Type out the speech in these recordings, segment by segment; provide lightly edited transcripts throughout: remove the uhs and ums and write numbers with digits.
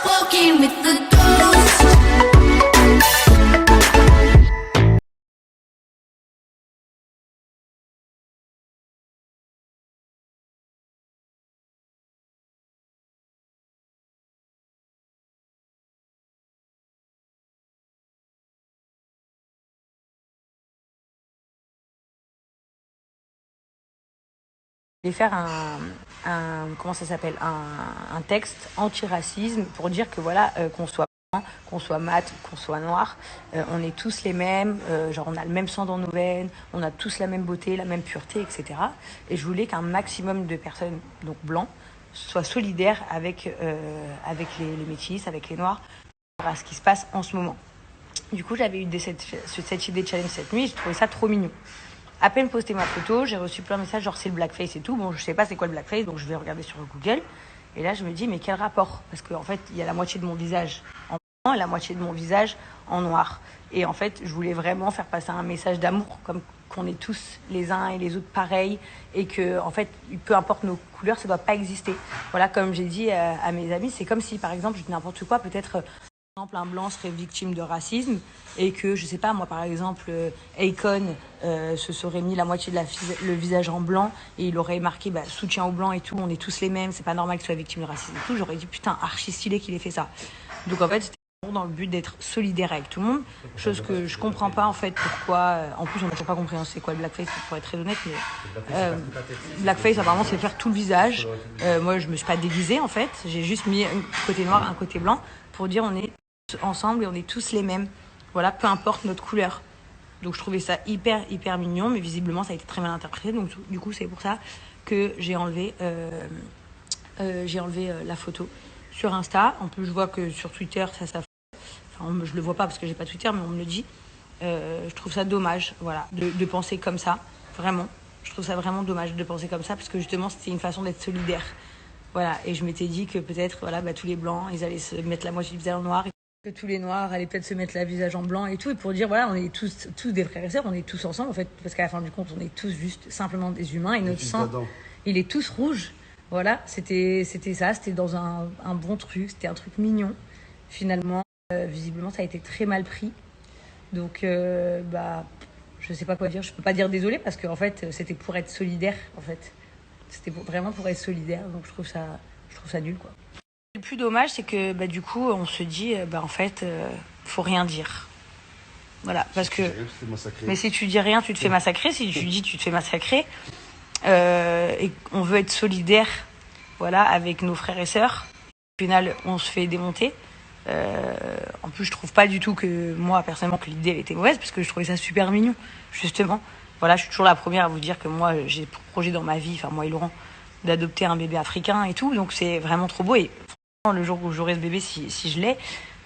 Walking with the ghost. Je vais faire comment ça s'appelle, un texte anti-racisme pour dire que voilà, qu'on soit blanc, qu'on soit mat, qu'on soit noir, on est tous les mêmes, genre on a le même sang dans nos veines, on a tous la même beauté, la même pureté, etc. Et je voulais qu'un maximum de personnes, donc blancs, soient solidaires avec les métis, avec les noirs, à ce qui se passe en ce moment. Du coup, j'avais eu cette idée de challenge cette nuit, j'ai trouvé ça trop mignon. À peine posté ma photo, j'ai reçu plein de messages genre c'est le blackface et tout. Bon, je sais pas c'est quoi le blackface, donc je vais regarder sur Google. Et là, je me dis mais quel rapport? Parce qu'en fait, il y a la moitié de mon visage en blanc et la moitié de mon visage en noir. Et en fait, je voulais vraiment faire passer un message d'amour, comme qu'on est tous les uns et les autres pareils, et que en fait, peu importe nos couleurs, ça doit pas exister. Voilà, comme j'ai dit à mes amis, c'est comme si par exemple, je dis n'importe quoi, peut-être un blanc serait victime de racisme et que, je sais pas, moi par exemple, Akon se serait mis la moitié de le visage en blanc et il aurait marqué soutien aux blancs et tout, on est tous les mêmes, c'est pas normal qu'il soit victime de racisme et tout, j'aurais dit putain, archi stylé qu'il ait fait ça. Donc en fait, c'était dans le but d'être solidaire avec tout le monde, chose que je comprends pas en fait pourquoi, en plus on n'a toujours pas compris c'est quoi le blackface pour être très honnête, mais blackface apparemment c'est faire tout le visage. Moi je me suis pas déguisée en fait, j'ai juste mis un côté noir, un côté blanc pour dire on est ensemble et on est tous les mêmes, voilà, peu importe notre couleur. Donc je trouvais ça hyper mignon, mais visiblement ça a été très mal interprété, donc du coup c'est pour ça que j'ai enlevé la photo sur Insta. En plus je vois que sur Twitter enfin je le vois pas parce que j'ai pas Twitter, mais on me le dit. Je trouve ça dommage, voilà, de penser comme ça, vraiment. Je trouve ça vraiment dommage de penser comme ça parce que justement c'était une façon d'être solidaire. Voilà, et je m'étais dit que peut-être voilà, tous les blancs, ils allaient se mettre la moitié du visage en noir, que tous les noirs allaient peut-être se mettre le visage en blanc et tout, et pour dire voilà, on est tous des frères et sœurs, on est tous ensemble en fait, parce qu'à la fin du compte, on est tous juste simplement des humains et notre sang, il est tous rouge. Voilà, c'était ça, c'était dans un bon truc, c'était un truc mignon. Finalement, visiblement, ça a été très mal pris. Donc, je sais pas quoi dire, je peux pas dire désolé parce qu'en fait, c'était pour être solidaire, en fait. C'était vraiment pour être solidaire, donc je trouve ça nul, quoi. Le plus dommage, c'est que du coup, on se dit, en fait, faut rien dire. Voilà, parce que. Mais si tu dis rien, tu te fais massacrer. Si tu dis, tu te fais massacrer. Et on veut être solidaire, voilà, avec nos frères et sœurs. Au final, on se fait démonter. En plus, je trouve pas du tout que moi, personnellement, que l'idée elle était mauvaise, parce que je trouvais ça super mignon, justement. Voilà, je suis toujours la première à vous dire que moi, j'ai pour projet dans ma vie, enfin moi et Laurent, d'adopter un bébé africain et tout, donc c'est vraiment trop beau. Et franchement, le jour où j'aurai ce bébé, si je l'ai,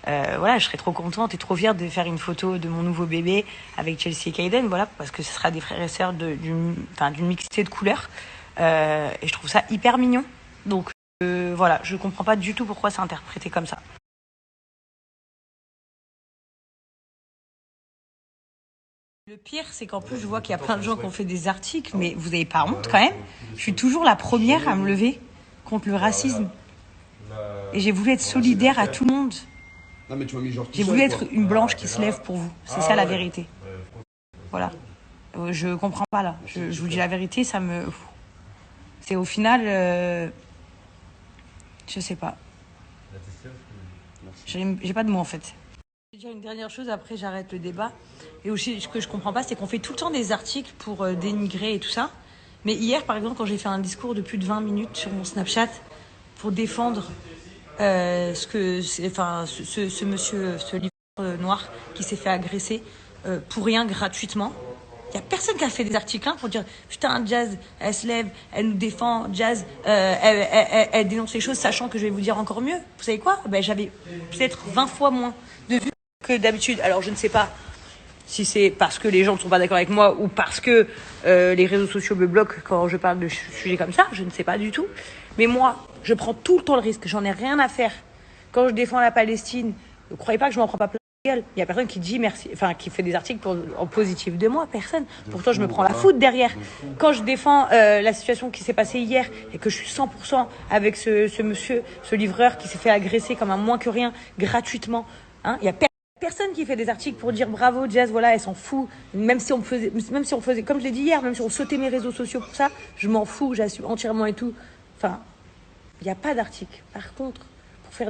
voilà, je serai trop contente et trop fière de faire une photo de mon nouveau bébé avec Chelsea et Kaiden, voilà, parce que ce sera des frères et sœurs d'une mixité de couleurs. Et je trouve ça hyper mignon. Donc voilà, je comprends pas du tout pourquoi c'est interprété comme ça. Le pire, c'est qu'en plus, je vois qu'il y a plein de gens qui ont fait des articles, mais vous n'avez pas honte quand même? Je suis toujours la première à me lever contre le racisme. Et j'ai voulu être solidaire à tout le monde. J'ai voulu être une blanche qui se lève pour vous. C'est ça la vérité. Voilà. Je comprends pas là. Je vous dis la vérité, ça me. C'est au final. Je sais pas. J'ai pas de mots en fait. Je vais dire une dernière chose, après j'arrête le débat. Et aussi, ce que je comprends pas, c'est qu'on fait tout le temps des articles pour dénigrer et tout ça. Mais hier, par exemple, quand j'ai fait un discours de plus de 20 minutes sur mon Snapchat pour défendre ce monsieur, ce livre noir qui s'est fait agresser pour rien gratuitement. Il n'y a personne qui a fait des articles pour dire putain, Jazz, elle se lève, elle nous défend, Jazz, elle dénonce les choses, sachant que je vais vous dire encore mieux. Vous savez quoi? J'avais peut-être 20 fois moins de vues que d'habitude. Alors je ne sais pas si c'est parce que les gens ne sont pas d'accord avec moi ou parce que les réseaux sociaux me bloquent quand je parle de sujets comme ça, je ne sais pas du tout. Mais moi, je prends tout le temps le risque, j'en ai rien à faire. Quand je défends la Palestine, ne croyez pas que je m'en prends pas plein. Il y a personne qui dit merci, enfin qui fait des articles en positif de moi, personne. Pourtant, je me prends la foudre derrière. Quand je défends la situation qui s'est passée hier et que je suis 100% avec ce monsieur, ce livreur qui s'est fait agresser comme un moins que rien gratuitement, hein, il y a personne qui fait des articles pour dire bravo Jazz, voilà, elle s'en fout. Même si on faisait, comme je l'ai dit hier, même si on sautait mes réseaux sociaux pour ça, je m'en fous, j'assume entièrement et tout. Enfin, il n'y a pas d'article. Par contre, pour faire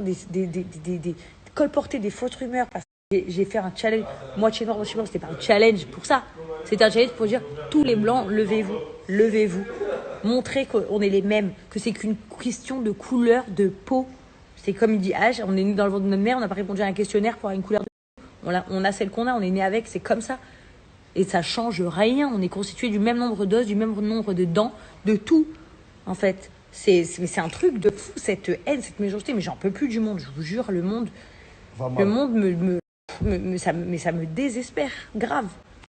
colporter des fausses rumeurs, parce que j'ai fait un challenge, moitié noir, moitié blanc, c'était pas un challenge pour ça. C'était un challenge pour dire, tous les blancs, levez-vous, levez-vous. Montrez qu'on est les mêmes, que c'est qu'une question de couleur de peau. C'est comme il dit H, on est né dans le ventre de notre mère, on n'a pas répondu à un questionnaire pour avoir une couleur de peau. On a celle qu'on a, on est né avec, c'est comme ça. Et ça change rien, on est constitué du même nombre d'os, du même nombre de dents, de tout, en fait. C'est un truc de fou, cette haine, cette méchanceté. Mais j'en peux plus du monde, je vous jure, le monde ça me désespère, grave.